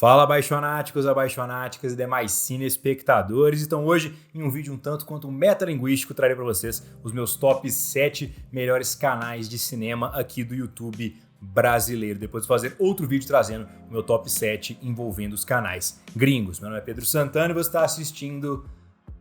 Fala, abaixonáticos, abaixonáticas e demais cinespectadores. Então hoje, em um vídeo um tanto quanto metalinguístico, trarei para vocês os meus top 7 melhores canais de cinema aqui do YouTube brasileiro. Depois de fazer outro vídeo trazendo o meu top 7 envolvendo os canais gringos. Meu nome é Pedro Santana e você está assistindo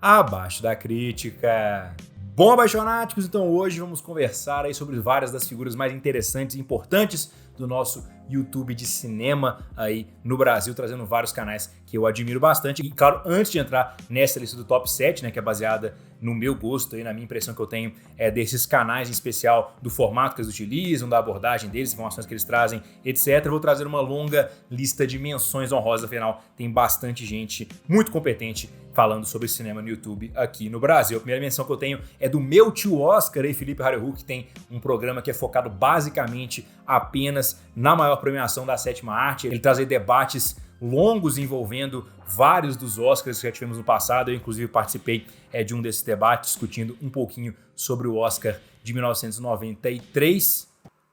Abaixo da Crítica. Bom, abaixonáticos, então hoje vamos conversar aí sobre várias das figuras mais interessantes e importantes do nosso YouTube de cinema aí no Brasil, trazendo vários canais que eu admiro bastante. E claro, antes de entrar nessa lista do top 7, né, que é baseada no meu gosto e na minha impressão que eu tenho desses canais, em especial do formato que eles utilizam, da abordagem deles, informações que eles trazem, etc. Eu vou trazer uma longa lista de menções honrosas, afinal tem bastante gente muito competente falando sobre cinema no YouTube aqui no Brasil. A primeira menção que eu tenho é do meu tio Oscar, aí, Felipe Harihu, que tem um programa que é focado basicamente apenas na maior premiação da sétima arte. Ele traz aí debates longos envolvendo vários dos Oscars que já tivemos no passado. Eu, inclusive, participei de um desses debates, discutindo um pouquinho sobre o Oscar de 1993.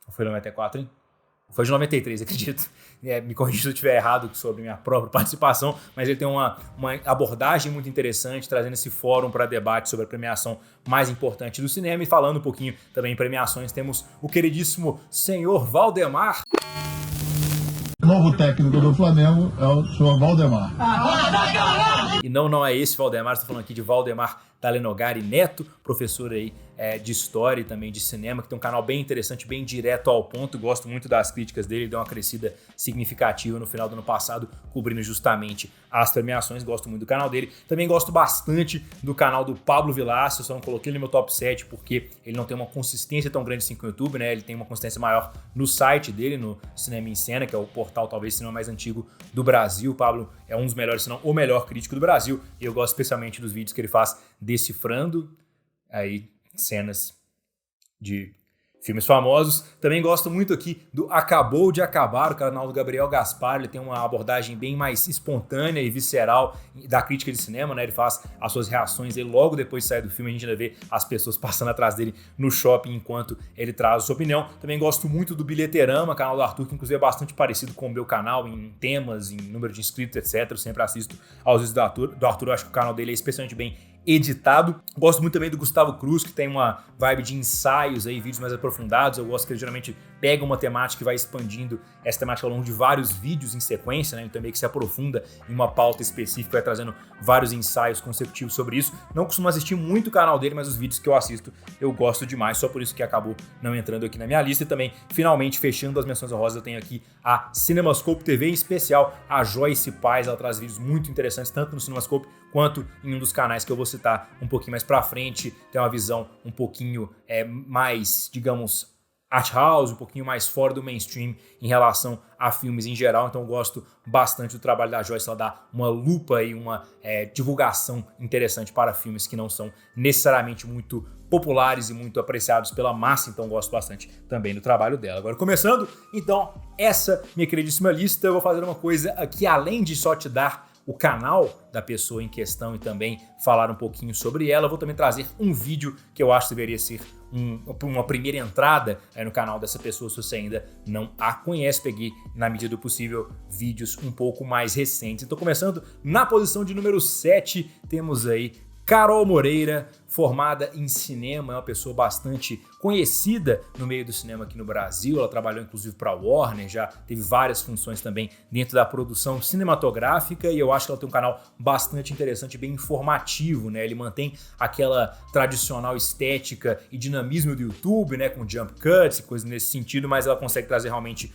Ou foi 94, hein? Foi de 93, acredito. Me corrija se eu estiver errado sobre minha própria participação, mas ele tem uma abordagem muito interessante, trazendo esse fórum para debate sobre a premiação mais importante do cinema. E falando um pouquinho também em premiações, temos o queridíssimo senhor Valdemar. O novo técnico do Flamengo é o senhor Valdemar. E não é esse Valdemar, estou falando aqui de Valdemar Talenogari Neto, professor aí de história e também de cinema, que tem um canal bem interessante, bem direto ao ponto. Gosto muito das críticas dele, deu uma crescida significativa no final do ano passado, cobrindo justamente as premiações. Gosto muito do canal dele. Também gosto bastante do canal do Pablo Vilaça, eu só não coloquei ele no meu top 7 porque ele não tem uma consistência tão grande assim com o YouTube, né? Ele tem uma consistência maior no site dele, no Cinema em Cena, que é o portal talvez cinema mais antigo do Brasil. O Pablo é um dos melhores, se não o melhor crítico do Brasil, e eu gosto especialmente dos vídeos que ele faz decifrando aí cenas de filmes famosos. Também gosto muito aqui do Acabou de Acabar, o canal do Gabriel Gaspar. Ele tem uma abordagem bem mais espontânea e visceral da crítica de cinema, né? Ele faz as suas reações e logo depois de sair do filme a gente ainda vê as pessoas passando atrás dele no shopping enquanto ele traz a sua opinião. Também gosto muito do Bilheterama, canal do Arthur, que inclusive é bastante parecido com o meu canal em temas, em número de inscritos, etc. Eu sempre assisto aos vídeos do Arthur. Eu acho que o canal dele é especialmente bem editado. Gosto muito também do Gustavo Cruz, que tem uma vibe de ensaios aí, vídeos mais aprofundados. Eu gosto que ele geralmente pega uma temática e vai expandindo essa temática ao longo de vários vídeos em sequência, né? Ele também que se aprofunda em uma pauta específica, vai trazendo vários ensaios consecutivos sobre isso. Não costumo assistir muito o canal dele, mas os vídeos que eu assisto eu gosto demais, só por isso que acabou não entrando aqui na minha lista. E também, finalmente, fechando as menções honrosas, eu tenho aqui a Cinemascope TV, em especial a Joyce Paz. Ela traz vídeos muito interessantes, tanto no Cinemascope quanto em um dos canais que eu vou citar um pouquinho mais pra frente. Tem uma visão um pouquinho mais, digamos, art house, um pouquinho mais fora do mainstream em relação a filmes em geral. Então eu gosto bastante do trabalho da Joyce. Ela dá uma lupa e uma divulgação interessante para filmes que não são necessariamente muito populares e muito apreciados pela massa, então gosto bastante também do trabalho dela. Agora, começando, então, essa minha queridíssima lista, eu vou fazer uma coisa aqui, além de só te dar o canal da pessoa em questão e também falar um pouquinho sobre ela, eu vou também trazer um vídeo que eu acho que deveria ser uma primeira entrada no canal dessa pessoa, se você ainda não a conhece. Peguei, na medida do possível, vídeos um pouco mais recentes. Então, começando na posição de número 7, temos aí Carol Moreira, formada em cinema, é uma pessoa bastante conhecida no meio do cinema aqui no Brasil. Ela trabalhou inclusive para a Warner, já teve várias funções também dentro da produção cinematográfica, e eu acho que ela tem um canal bastante interessante, bem informativo, né? Ele mantém aquela tradicional estética e dinamismo do YouTube, né? Com jump cuts e coisas nesse sentido, mas ela consegue trazer realmente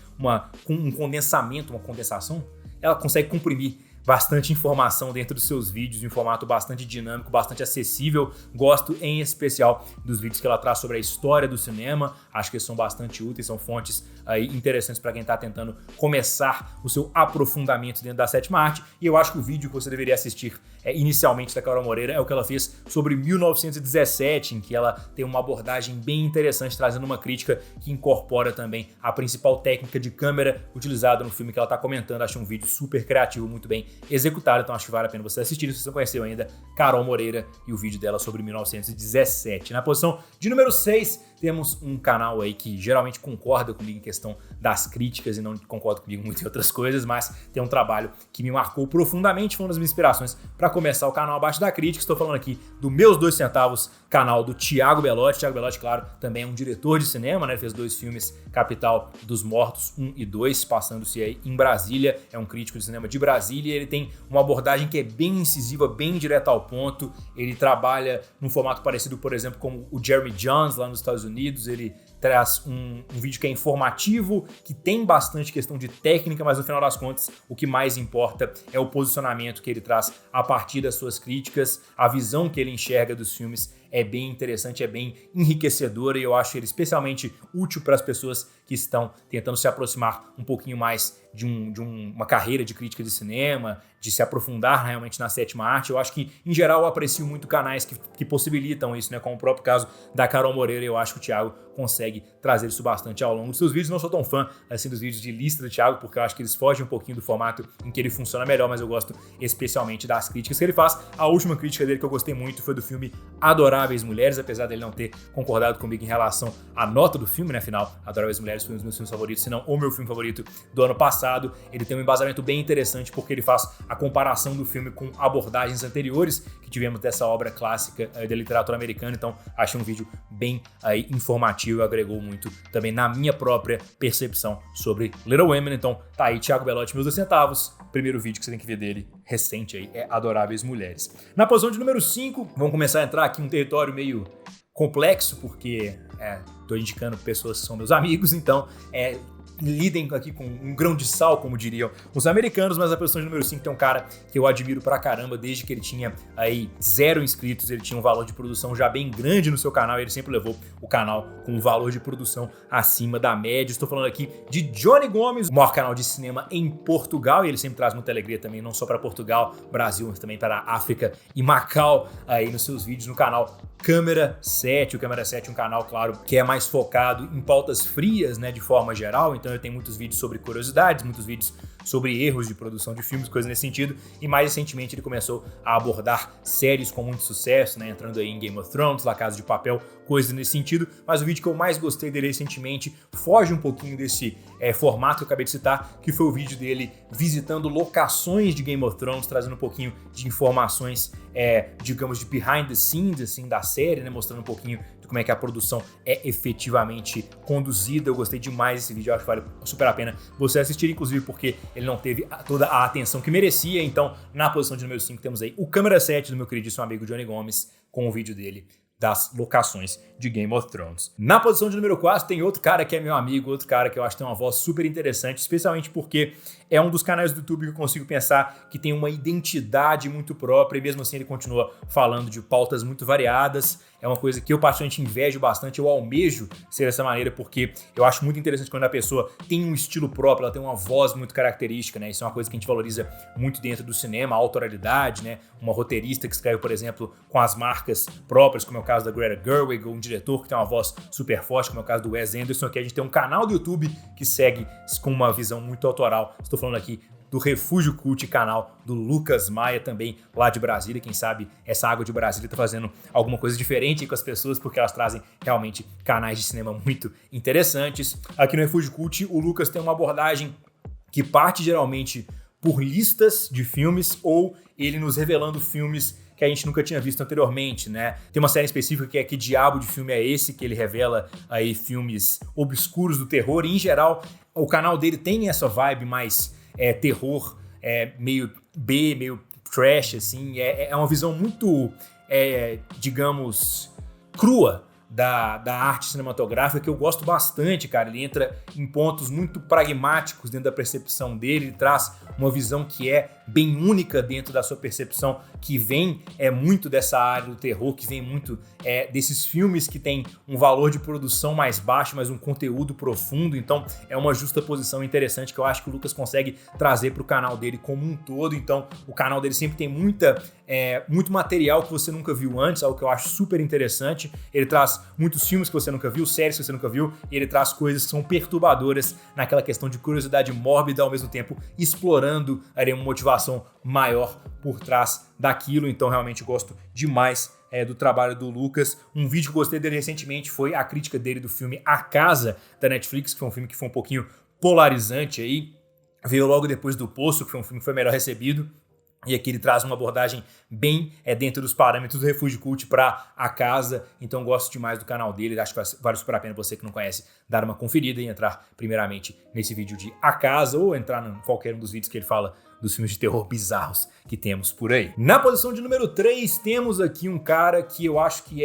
um condensamento, uma condensação. Ela consegue comprimir bastante informação dentro dos seus vídeos, em um formato bastante dinâmico, bastante acessível. Gosto em especial dos vídeos que ela traz sobre a história do cinema. Acho que eles são bastante úteis, são fontes aí interessantes para quem está tentando começar o seu aprofundamento dentro da sétima arte. E eu acho que o vídeo que você deveria assistir inicialmente da Carol Moreira é o que ela fez sobre 1917, em que ela tem uma abordagem bem interessante, trazendo uma crítica que incorpora também a principal técnica de câmera utilizada no filme que ela está comentando. Acho um vídeo super criativo, muito bem executado, então acho que vale a pena você assistir se você não conheceu ainda Carol Moreira e o vídeo dela sobre 1917. Na posição de número 6, temos um canal aí que geralmente concorda comigo em questão das críticas e não concorda comigo muito em outras coisas, mas tem um trabalho que me marcou profundamente, foi uma das minhas inspirações para começar o canal Abaixo da Crítica. Estou falando aqui do Meus 2 Centavos, canal do Thiago Belotti. Thiago Belotti, claro, também é um diretor de cinema, né? Ele fez 2 filmes, Capital dos Mortos 1 e 2, passando-se aí em Brasília. É um crítico de cinema de Brasília. Ele tem uma abordagem que é bem incisiva, bem direta ao ponto. Ele trabalha num formato parecido, por exemplo, como o Jeremy Jahns lá nos Estados Unidos. Ele traz um vídeo que é informativo, que tem bastante questão de técnica, mas no final das contas o que mais importa é o posicionamento que ele traz a partir das suas críticas, a visão que ele enxerga dos filmes é bem interessante, é bem enriquecedora e eu acho ele especialmente útil para as pessoas que estão tentando se aproximar um pouquinho mais de uma carreira de crítica de cinema, de se aprofundar realmente na sétima arte. Eu acho que, em geral, eu aprecio muito canais que possibilitam isso, né? Como o próprio caso da Carol Moreira, eu acho que o Thiago consegue trazer isso bastante ao longo dos seus vídeos. Não sou tão fã, assim, dos vídeos de lista do Thiago, porque eu acho que eles fogem um pouquinho do formato em que ele funciona melhor, mas eu gosto especialmente das críticas que ele faz. A última crítica dele que eu gostei muito foi do filme Adoráveis Mulheres, apesar dele não ter concordado comigo em relação à nota do filme, né? Afinal, Adoráveis Mulheres foi um dos meus filmes favoritos, se não o meu filme favorito do ano passado. Ele tem um embasamento bem interessante porque ele faz a comparação do filme com abordagens anteriores que tivemos dessa obra clássica da literatura americana. Então, achei um vídeo bem informativo e agregou muito também na minha própria percepção sobre Little Women. Então, tá aí, Thiago Belotti, Meus 2 Centavos. Primeiro vídeo que você tem que ver dele, recente aí, é Adoráveis Mulheres. Na posição de número 5, vamos começar a entrar aqui em um território meio complexo, porque tô indicando pessoas que são meus amigos, então lidem aqui com um grão de sal, como diriam os americanos, mas na posição de número 5 tem um cara que eu admiro pra caramba, desde que ele tinha aí 0 inscritos, ele tinha um valor de produção já bem grande no seu canal, e ele sempre levou o canal com um valor de produção acima da média. Estou falando aqui de Johnny Gomes, o maior canal de cinema em Portugal, e ele sempre traz muita alegria também, não só para Portugal, Brasil, mas também para África e Macau, aí nos seus vídeos no canal Câmera 7. O Câmera 7 é um canal, claro, que é mais focado em pautas frias, né, de forma geral. Então eu tenho muitos vídeos sobre curiosidades, muitos vídeos sobre erros de produção de filmes, coisas nesse sentido. E mais recentemente ele começou a abordar séries com muito sucesso, né, entrando aí em Game of Thrones, La Casa de Papel, coisas nesse sentido. Mas o vídeo que eu mais gostei dele recentemente foge um pouquinho desse formato que eu acabei de citar, que foi o vídeo dele visitando locações de Game of Thrones, trazendo um pouquinho de informações, digamos, de behind the scenes, assim, da série, né, mostrando um pouquinho de como é que a produção é efetivamente conduzida. Eu gostei demais desse vídeo, eu acho que vale super a pena você assistir, inclusive porque ele não teve toda a atenção que merecia. Então, na posição de número 5 temos aí o Câmera 7 do meu queridíssimo amigo Johnny Gomes, com o vídeo dele das locações de Game of Thrones. Na posição de número 4 tem outro cara que é meu amigo, outro cara que eu acho que tem uma voz super interessante, especialmente porque é um dos canais do YouTube que eu consigo pensar que tem uma identidade muito própria e mesmo assim ele continua falando de pautas muito variadas. É uma coisa que eu particularmente invejo bastante, eu almejo ser dessa maneira, porque eu acho muito interessante quando a pessoa tem um estilo próprio, ela tem uma voz muito característica, né? Isso é uma coisa que a gente valoriza muito dentro do cinema, a autoralidade, né? Uma roteirista que escreve, por exemplo, com as marcas próprias, como é o caso da Greta Gerwig, ou um diretor que tem uma voz super forte, como é o caso do Wes Anderson. Aqui a gente tem um canal do YouTube que segue com uma visão muito autoral. Estou falando aqui do Refúgio Cult, canal do Lucas Maia, também lá de Brasília. Quem sabe essa água de Brasília tá fazendo alguma coisa diferente aí com as pessoas, porque elas trazem realmente canais de cinema muito interessantes. Aqui no Refúgio Cult, o Lucas tem uma abordagem que parte geralmente por listas de filmes ou ele nos revelando filmes que a gente nunca tinha visto anteriormente, né? Tem uma série específica que é Que Diabo de Filme é Esse?, que ele revela aí filmes obscuros do terror, e em geral o canal dele tem essa vibe mais terror, meio B, meio trash, assim. É uma visão muito, digamos, crua da arte cinematográfica, que eu gosto bastante, cara. Ele entra em pontos muito pragmáticos dentro da percepção dele, ele traz uma visão que é bem única dentro da sua percepção, que vem muito dessa área do terror, que vem muito desses filmes que tem um valor de produção mais baixo, mas um conteúdo profundo. Então é uma justaposição interessante que eu acho que o Lucas consegue trazer para o canal dele como um todo. Então o canal dele sempre tem muito material que você nunca viu antes, algo que eu acho super interessante. Ele traz muitos filmes que você nunca viu, séries que você nunca viu, e ele traz coisas que são perturbadoras naquela questão de curiosidade mórbida, ao mesmo tempo explorando explorando ali uma motivação maior por trás daquilo. Então realmente gosto demais do trabalho do Lucas. Um vídeo que eu gostei dele recentemente foi a crítica dele do filme A Casa, da Netflix, que foi um filme que foi um pouquinho polarizante aí. Veio logo depois do Poço, que foi um filme que foi melhor recebido. E aqui ele traz uma abordagem bem dentro dos parâmetros do Refúgio Cult para A Casa. Então gosto demais do canal dele. Acho que vale super a pena você que não conhece dar uma conferida e entrar primeiramente nesse vídeo de A Casa ou entrar em qualquer um dos vídeos que ele fala dos filmes de terror bizarros que temos por aí. Na posição de número 3 temos aqui um cara que eu acho que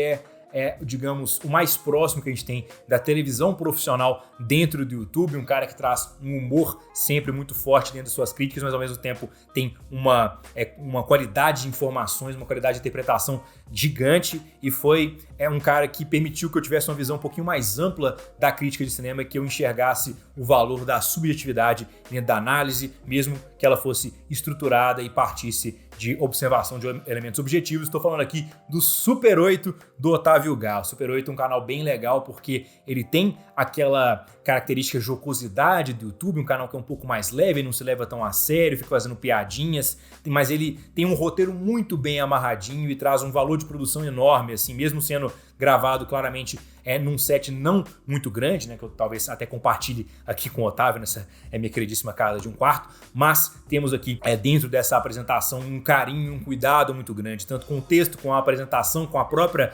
digamos, o mais próximo que a gente tem da televisão profissional dentro do YouTube, um cara que traz um humor sempre muito forte dentro de suas críticas, mas ao mesmo tempo tem uma qualidade de informações, uma qualidade de interpretação gigante, e foi um cara que permitiu que eu tivesse uma visão um pouquinho mais ampla da crítica de cinema, que eu enxergasse o valor da subjetividade dentro da análise, mesmo que ela fosse estruturada e partisse de observação de elementos objetivos. Estou falando aqui do Super 8 do Otávio Gá. O Super 8 é um canal bem legal porque ele tem aquela característica jocosidade do YouTube, um canal que é um pouco mais leve, não se leva tão a sério, fica fazendo piadinhas, mas ele tem um roteiro muito bem amarradinho e traz um valor de produção enorme, assim, mesmo sendo gravado claramente num set não muito grande, né, que eu talvez até compartilhe aqui com o Otávio nessa minha queridíssima casa de um quarto, mas temos aqui dentro dessa apresentação um carinho, um cuidado muito grande, tanto com o texto, com a apresentação, com a própria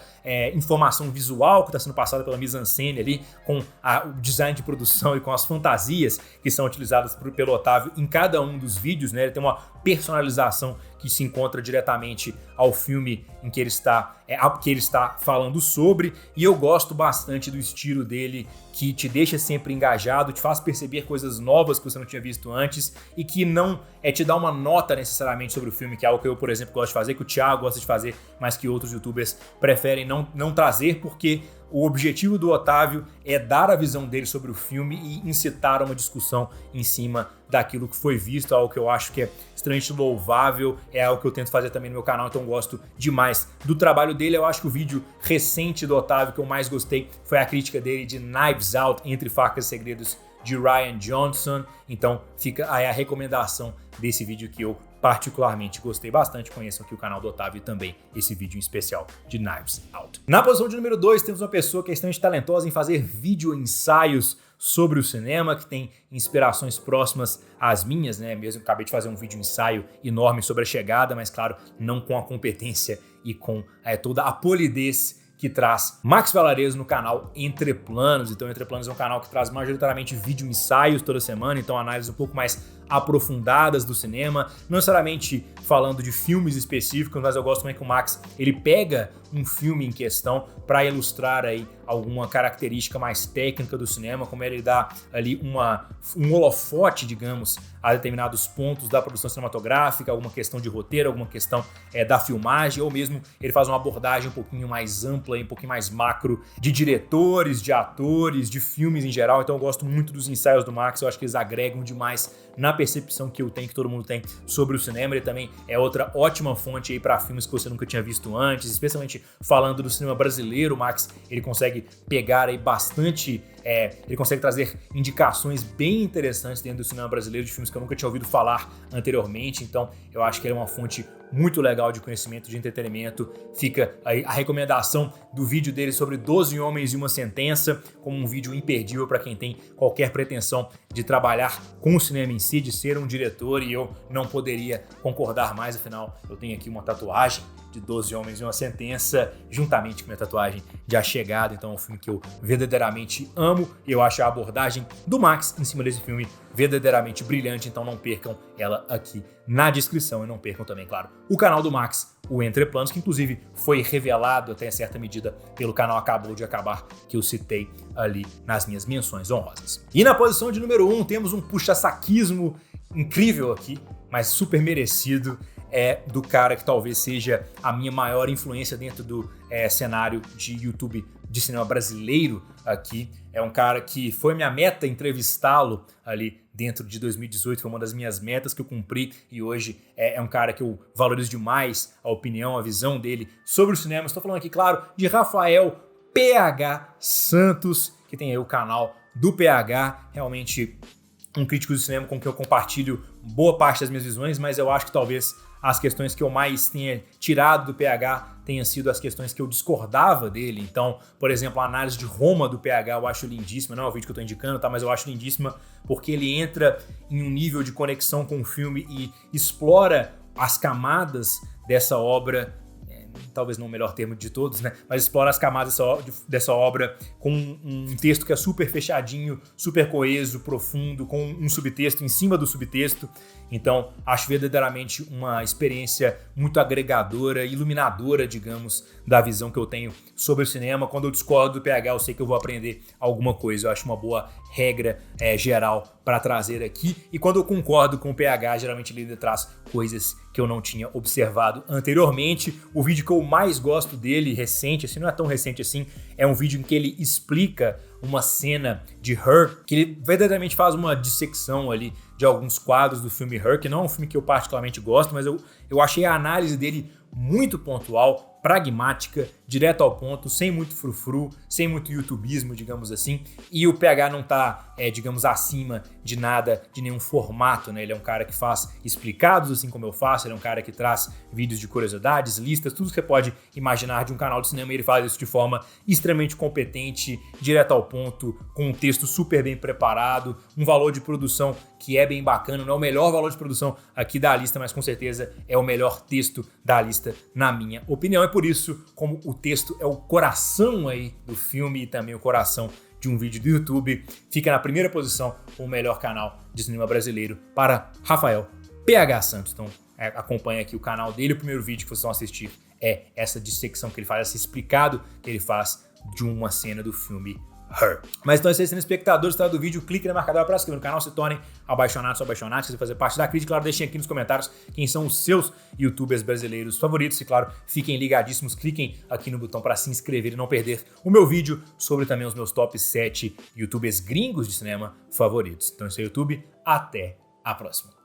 informação visual que está sendo passada pela mise-en-scène ali, com o design de produção e com as fantasias que são utilizadas pelo Otávio em cada um dos vídeos, né? Ele tem uma personalização que se encontra diretamente ao filme em que ele está falando sobre, e eu gosto bastante do estilo dele, que te deixa sempre engajado, te faz perceber coisas novas que você não tinha visto antes e que não te dá uma nota necessariamente sobre o filme, que é algo que eu, por exemplo, gosto de fazer, que o Thiago gosta de fazer, mas que outros youtubers preferem não trazer, porque o objetivo do Otávio é dar a visão dele sobre o filme e incitar uma discussão em cima daquilo que foi visto, algo que eu acho que é extremamente louvável, é algo que eu tento fazer também no meu canal, então gosto demais do trabalho dele. Eu acho que o vídeo recente do Otávio que eu mais gostei foi a crítica dele de Knives Out, Entre Facas e Segredos, de Rian Johnson, então fica aí a recomendação desse vídeo que eu particularmente gostei bastante. Conheçam aqui o canal do Otávio e também esse vídeo em especial de Knives Out. Na posição de número 2 temos uma pessoa que é extremamente talentosa em fazer vídeo ensaios sobre o cinema, que tem inspirações próximas às minhas, né? Mesmo acabei de fazer um vídeo ensaio enorme sobre A Chegada, mas claro, não com a competência e com toda a polidez que traz Max Valarezo no canal Entre Planos. Então Entre Planos é um canal que traz majoritariamente vídeo ensaios toda semana, então análises um pouco mais aprofundadas do cinema, não necessariamente falando de filmes específicos, mas eu gosto também que o Max ele pega um filme em questão para ilustrar aí alguma característica mais técnica do cinema, como ele dá ali um holofote, digamos, a determinados pontos da produção cinematográfica, alguma questão de roteiro, alguma questão da filmagem, ou mesmo ele faz uma abordagem um pouquinho mais ampla e um pouquinho mais macro de diretores, de atores, de filmes em geral. Então eu gosto muito dos ensaios do Max, eu acho que eles agregam demais na percepção que eu tenho, que todo mundo tem sobre o cinema. Ele também é outra ótima fonte aí para filmes que você nunca tinha visto antes, especialmente falando do cinema brasileiro. O Max, ele consegue pegar aí bastante, ele consegue trazer indicações bem interessantes dentro do cinema brasileiro de filmes que eu nunca tinha ouvido falar anteriormente. Então eu acho que ele é uma fonte muito legal de conhecimento, de entretenimento. Fica aí a recomendação do vídeo dele sobre 12 Homens e uma Sentença, como um vídeo imperdível para quem tem qualquer pretensão de trabalhar com o cinema em si, de ser um diretor, e eu não poderia concordar mais, afinal eu tenho aqui uma tatuagem de 12 Homens e uma Sentença, juntamente com minha tatuagem de A Chegada. Então é um filme que eu verdadeiramente amo, e eu acho a abordagem do Max em cima desse filme verdadeiramente brilhante, então não percam ela aqui na descrição, e não percam também, claro, o canal do Max, o Entre Planos, que inclusive foi revelado até certa medida pelo canal Acabou de Acabar, que eu citei ali nas minhas menções honrosas. E na posição de número 1 temos um puxa-saquismo incrível aqui, mas super merecido, do cara que talvez seja a minha maior influência dentro do cenário de YouTube de cinema brasileiro aqui. É um cara que foi minha meta entrevistá-lo ali dentro de 2018, foi uma das minhas metas que eu cumpri, e hoje é um cara que eu valorizo demais a opinião, a visão dele sobre o cinema. Estou falando aqui, claro, de Rafael PH Santos, que tem aí o canal do PH, realmente um crítico de cinema com quem eu compartilho boa parte das minhas visões, mas eu acho que talvez as questões que eu mais tenha tirado do PH tenham sido as questões que eu discordava dele. Então, por exemplo, a análise de Roma do PH eu acho lindíssima, não é o vídeo que eu tô indicando, tá? Mas eu acho lindíssima porque ele entra em um nível de conexão com o filme e explora as camadas dessa obra, talvez não o melhor termo de todos, né? Mas explora as camadas dessa obra com um texto que é super fechadinho, super coeso, profundo, com um subtexto em cima do subtexto. Então, acho verdadeiramente uma experiência muito agregadora, iluminadora, digamos, da visão que eu tenho sobre o cinema. Quando eu discordo do PH, eu sei que eu vou aprender alguma coisa. Eu acho uma boa regra geral para trazer aqui. E quando eu concordo com o PH, geralmente ele traz coisas que eu não tinha observado anteriormente. O vídeo que eu mais gosto dele, recente, assim, não é tão recente assim, é um vídeo em que ele explica uma cena de Her, que ele verdadeiramente faz uma dissecção ali de alguns quadros do filme Her, que não é um filme que eu particularmente gosto, mas eu achei a análise dele muito pontual, pragmática, direto ao ponto, sem muito frufru, sem muito youtubismo, digamos assim. E o PH não tá, digamos, acima de nada, de nenhum formato, né? Ele é um cara que faz explicados, assim como eu faço, ele é um cara que traz vídeos de curiosidades, listas, tudo que você pode imaginar de um canal de cinema, e ele faz isso de forma extremamente competente, direto ao ponto, com um texto super bem preparado, um valor de produção que é bem bacana, não é o melhor valor de produção aqui da lista, mas com certeza é o melhor texto da lista, na minha opinião. É por isso, como o texto é o coração aí do filme e também o coração de um vídeo do YouTube, fica na primeira posição o melhor canal de cinema brasileiro para Rafael PH Santos. Então acompanha aqui o canal dele. O primeiro vídeo que vocês vão assistir é essa dissecção que ele faz, esse explicado que ele faz de uma cena do filme Her. Mas então, se vocês espectadores do vídeo, clique na marcadora para se inscrever no canal, se tornem apaixonados ou apaixonados, se fazer parte da crítica. Claro, deixem aqui nos comentários quem são os seus youtubers brasileiros favoritos e, claro, fiquem ligadíssimos, cliquem aqui no botão para se inscrever e não perder o meu vídeo sobre também os meus top 7 youtubers gringos de cinema favoritos. Então, esse é o YouTube, até a próxima.